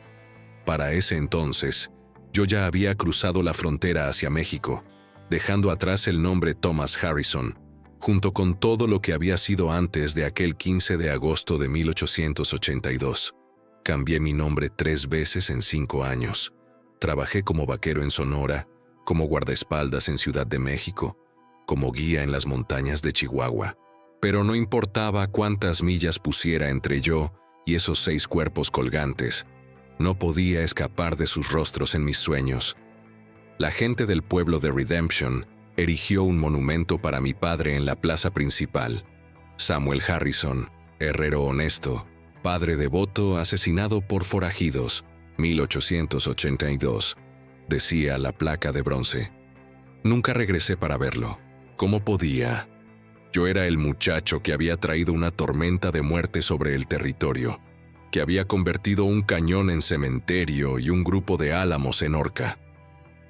Para ese entonces, yo ya había cruzado la frontera hacia México, dejando atrás el nombre Thomas Harrison, junto con todo lo que había sido antes de aquel 15 de agosto de 1882. Cambié mi nombre 3 veces en 5 años. Trabajé como vaquero en Sonora, como guardaespaldas en Ciudad de México, como guía en las montañas de Chihuahua. Pero no importaba cuántas millas pusiera entre yo y esos 6 cuerpos colgantes, no podía escapar de sus rostros en mis sueños. La gente del pueblo de Redemption erigió un monumento para mi padre en la plaza principal. Samuel Harrison, herrero honesto, padre devoto asesinado por forajidos, 1882, decía la placa de bronce. Nunca regresé para verlo. ¿Cómo podía? Yo era el muchacho que había traído una tormenta de muerte sobre el territorio, que había convertido un cañón en cementerio y un grupo de álamos en horca.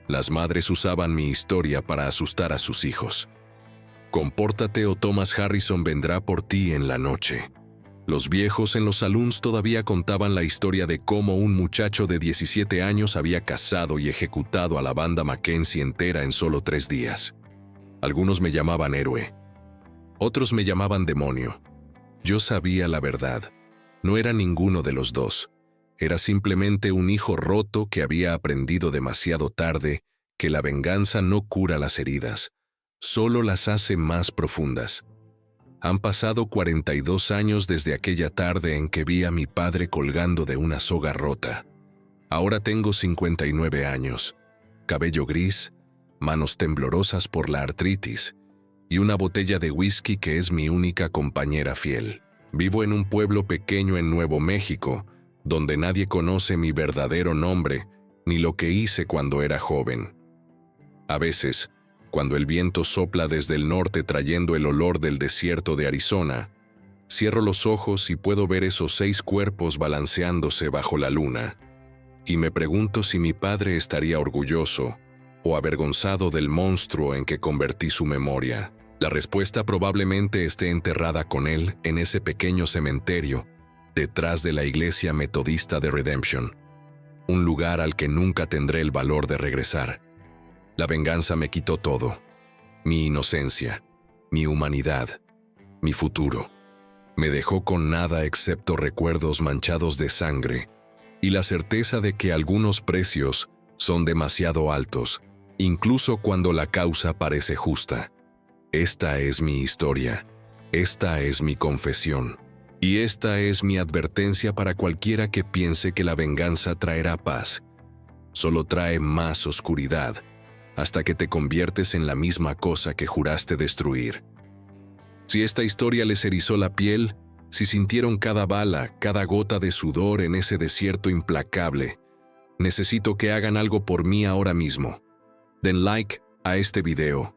Las madres usaban mi historia para asustar a sus hijos. Compórtate o Thomas Harrison vendrá por ti en la noche. Los viejos en los saloons todavía contaban la historia de cómo un muchacho de 17 años había cazado y ejecutado a la banda Mackenzie entera en solo 3 días. Algunos me llamaban héroe. Otros me llamaban demonio. Yo sabía la verdad. No era ninguno de los dos. Era simplemente un hijo roto que había aprendido demasiado tarde que la venganza no cura las heridas, solo las hace más profundas. Han pasado 42 años desde aquella tarde en que vi a mi padre colgando de una soga rota. Ahora tengo 59 años, cabello gris, manos temblorosas por la artritis y una botella de whisky que es mi única compañera fiel. Vivo en un pueblo pequeño en Nuevo México, donde nadie conoce mi verdadero nombre ni lo que hice cuando era joven. A veces, cuando el viento sopla desde el norte trayendo el olor del desierto de Arizona, cierro los ojos y puedo ver esos 6 cuerpos balanceándose bajo la luna, y me pregunto si mi padre estaría orgulloso o avergonzado del monstruo en que convertí su memoria. La respuesta probablemente esté enterrada con él en ese pequeño cementerio detrás de la iglesia metodista de Redemption, un lugar al que nunca tendré el valor de regresar. La venganza me quitó todo, mi inocencia, mi humanidad, mi futuro. Me dejó con nada excepto recuerdos manchados de sangre y la certeza de que algunos precios son demasiado altos, incluso cuando la causa parece justa. Esta es mi historia, esta es mi confesión. Y esta es mi advertencia para cualquiera que piense que la venganza traerá paz. Solo trae más oscuridad, hasta que te conviertes en la misma cosa que juraste destruir. Si esta historia les erizó la piel, si sintieron cada bala, cada gota de sudor en ese desierto implacable, necesito que hagan algo por mí ahora mismo. Den like a este video.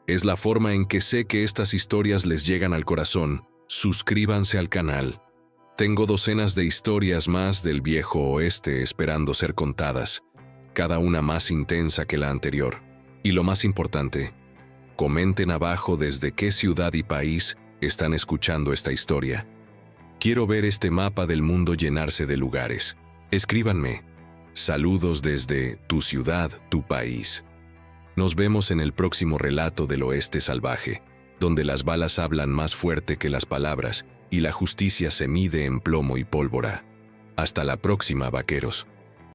Es la forma en que sé que estas historias les llegan al corazón. Suscríbanse al canal. Tengo docenas de historias más del viejo oeste esperando ser contadas, cada una más intensa que la anterior. Y lo más importante, comenten abajo desde qué ciudad y país están escuchando esta historia. Quiero ver este mapa del mundo llenarse de lugares. Escríbanme. Saludos desde tu ciudad, tu país. Nos vemos en el próximo relato del Oeste Salvaje, donde las balas hablan más fuerte que las palabras y la justicia se mide en plomo y pólvora. Hasta la próxima, vaqueros.